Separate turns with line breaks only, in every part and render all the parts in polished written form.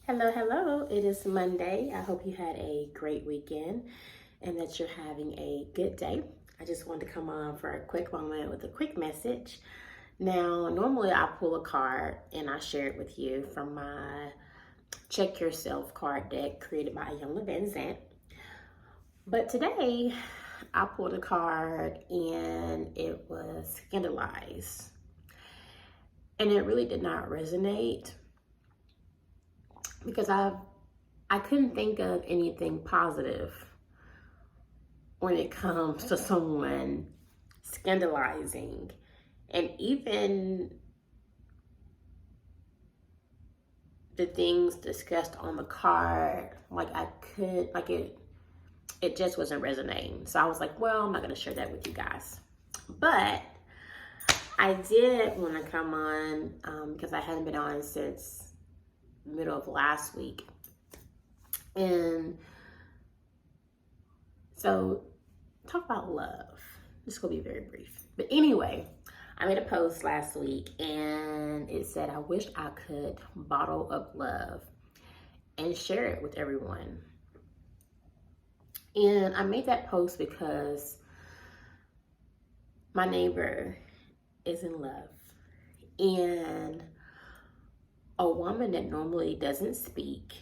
Hello, hello. It is Monday. I hope you had a great weekend and that you're having a good day. I just wanted to come on for a quick moment with a quick message. Now, normally I pull a card and I share it with you from my Check Yourself card deck created by Iona Van Zant. But today I pulled a card and it was Scandalized. And it really did not resonate because I couldn't think of anything positive when it comes to someone scandalizing. And even the things discussed on the card, it just wasn't resonating. So I was like, well, I'm not going to share that with you guys. But I did want to come on because I hadn't been on since middle of last week. And so talk about love. This will be very brief. But anyway, I made a post last week and it said, I wish I could bottle up love and share it with everyone. And I made that post because my neighbor is in love. And a woman that normally doesn't speak,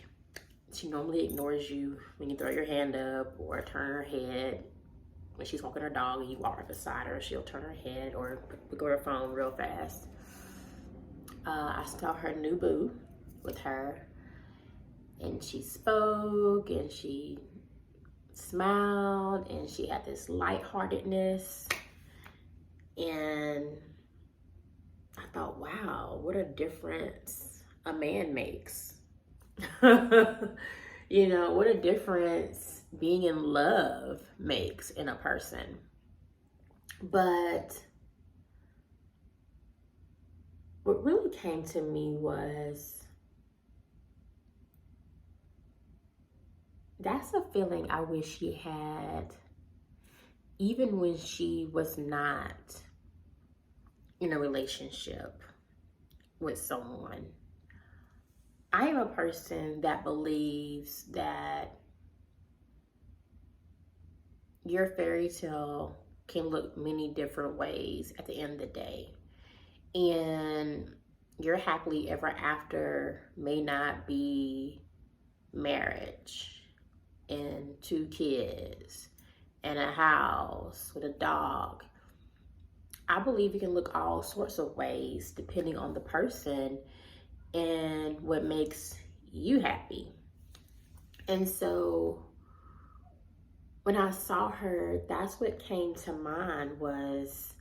she normally ignores you when you throw your hand up or turn her head. When she's walking her dog and you walk right beside her, she'll turn her head or look at her phone real fast. I saw her new boo with her, and she spoke and she smiled and she had this lightheartedness. And I thought, wow, what a difference a man makes. You know, what a difference being in love makes in a person. But what really came to me was that's a feeling I wish she had even when she was not in a relationship with someone. I am a person that believes that your fairy tale can look many different ways at the end of the day. And your happily ever after may not be marriage and 2 kids and a house with a dog. I believe it can look all sorts of ways depending on the person and what makes you happy. And so when I saw her, that's what came to mind was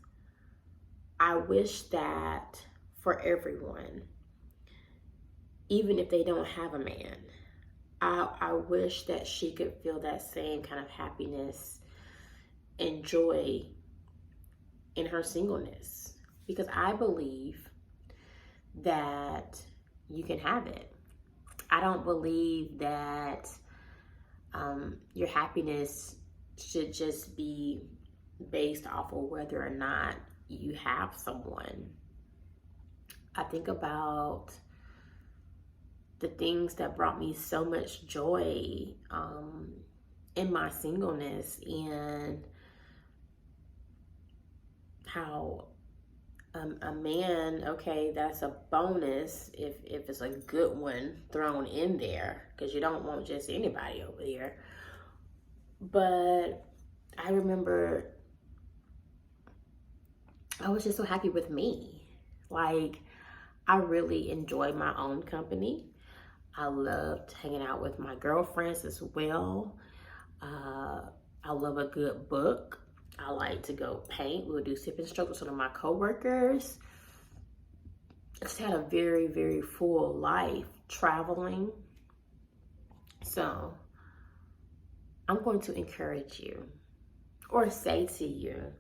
I wish that for everyone, even if they don't have a man, I wish that she could feel that same kind of happiness and joy in her singleness. Because I believe that you can have it. I don't believe that your happiness should just be based off of whether or not you have someone. I think about the things that brought me so much joy in my singleness, and how a man, okay, that's a bonus if it's a good one thrown in there, because you don't want just anybody over there. But I remember I was just so happy with me. Like, I really enjoyed my own company. I loved hanging out with my girlfriends as well. I love a good book. I like to go paint. We'll do sip and stroke with some of my coworkers. I just had a very, very full life traveling. So I'm going to encourage you or say to you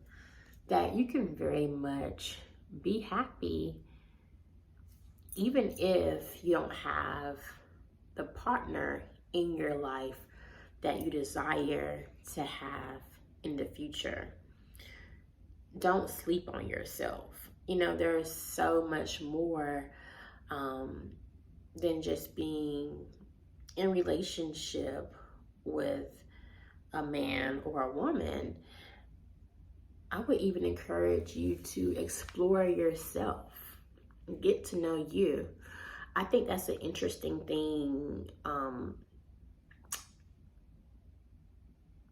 that you can very much be happy even if you don't have the partner in your life that you desire to have in the future. Don't sleep on yourself. You know, there's so much more than just being in relationship with a man or a woman. I would even encourage you to explore yourself, get to know you. I think that's an interesting thing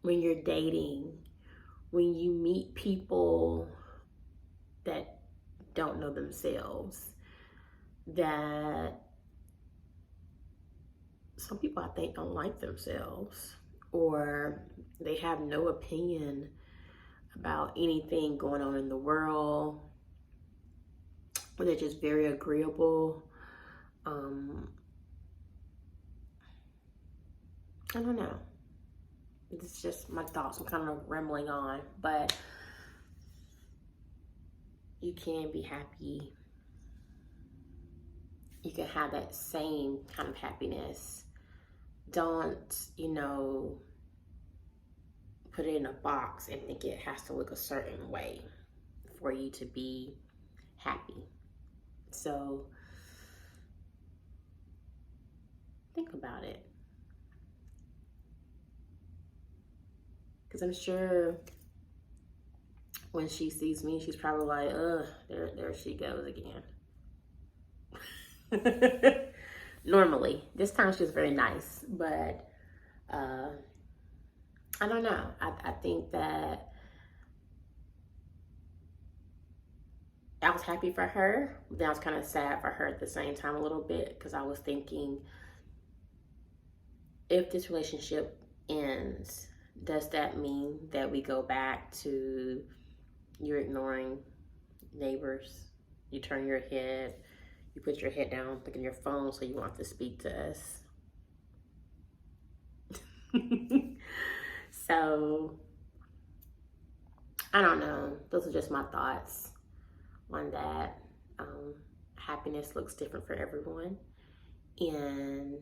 when you're dating, when you meet people that don't know themselves, that some people I think don't like themselves, or they have no opinion about anything going on in the world, or they're just very agreeable. I don't know. It's just my thoughts. I'm kind of rambling on, but you can be happy. You can have that same kind of happiness. Don't, put it in a box and think it has to look a certain way for you to be happy. So think about it. Because I'm sure when she sees me, she's probably like, ugh, there she goes again. Normally, this time she was very nice, but I don't know. I think that I was happy for her, but then I was kind of sad for her at the same time a little bit, because I was thinking, if this relationship ends, does that mean that we go back to you're ignoring neighbors, you turn your head, you put your head down, look at your phone, so you want to speak to us? So I don't know. Those are just my thoughts on that. Happiness looks different for everyone, and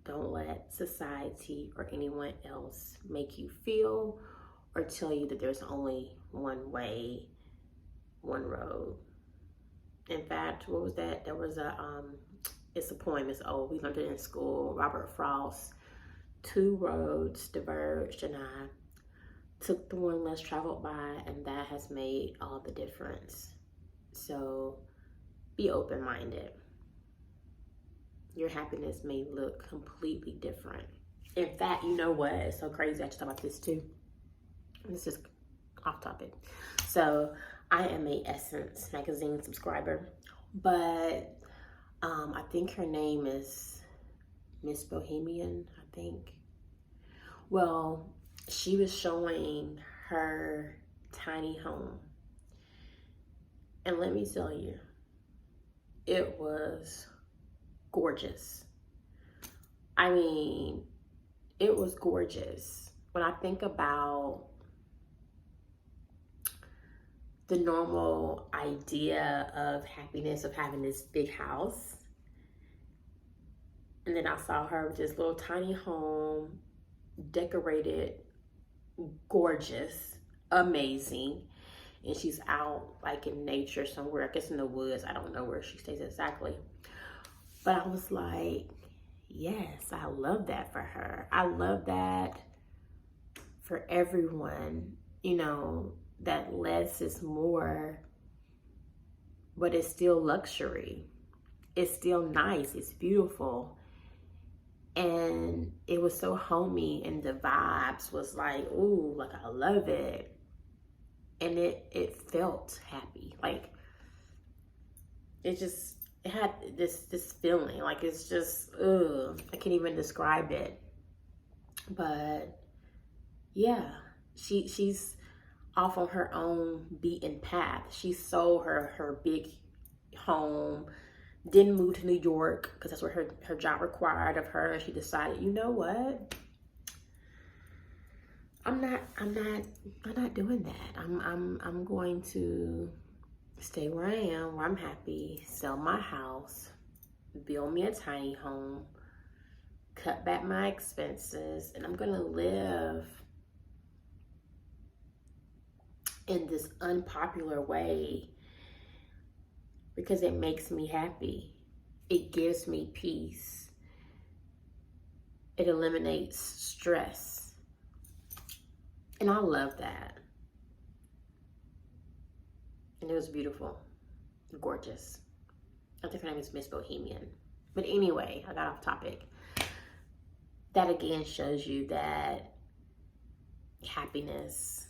don't let society or anyone else make you feel or tell you that there's only one way, one road. In fact, what was that? There was it's a poem, it's old. We learned it in school. Robert Frost. Two roads diverged, and I took the one less traveled by, and that has made all the difference. So be open-minded. Your happiness may look completely different. In fact, you know what? It's so crazy. I just thought about this too. This is off topic. So I am a Essence magazine subscriber, but I think her name is Miss Bohemian, I think. Well, she was showing her tiny home. And let me tell you, it was gorgeous. I mean, it was gorgeous. When I think about the normal idea of happiness, of having this big house, and then I saw her with this little tiny home, decorated, gorgeous, amazing, and she's out like in nature somewhere, I guess in the woods. I don't know where she stays exactly, but I was like, yes, I love that for her. I love that for everyone, that less is more, but it's still luxury. It's still nice, it's beautiful. And it was so homey, and the vibes was like, ooh, like I love it. And it felt happy. Like it had this feeling. Like it's just, I can't even describe it. But yeah, she's off on her own beaten path. She sold her big home, didn't move to New York because that's what her job required of her. She decided, you know what? I'm not doing that. I'm going to stay where I am, where I'm happy, sell my house, build me a tiny home, cut back my expenses, and I'm gonna live in this unpopular way because it makes me happy. It gives me peace. It eliminates stress. And I love that. And it was beautiful. Gorgeous. I think her name is Miss Bohemian. But anyway, I got off topic. That again shows you that happiness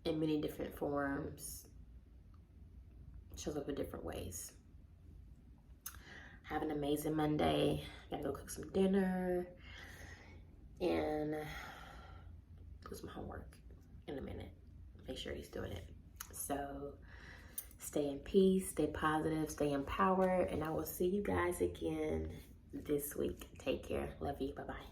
in many different forms shows up in different ways. Have an amazing Monday. Gotta go cook some dinner and do some homework in a minute. Make sure he's doing it. So stay in peace, stay positive, stay empowered, and I will see you guys again this week. Take care. Love you. Bye-bye.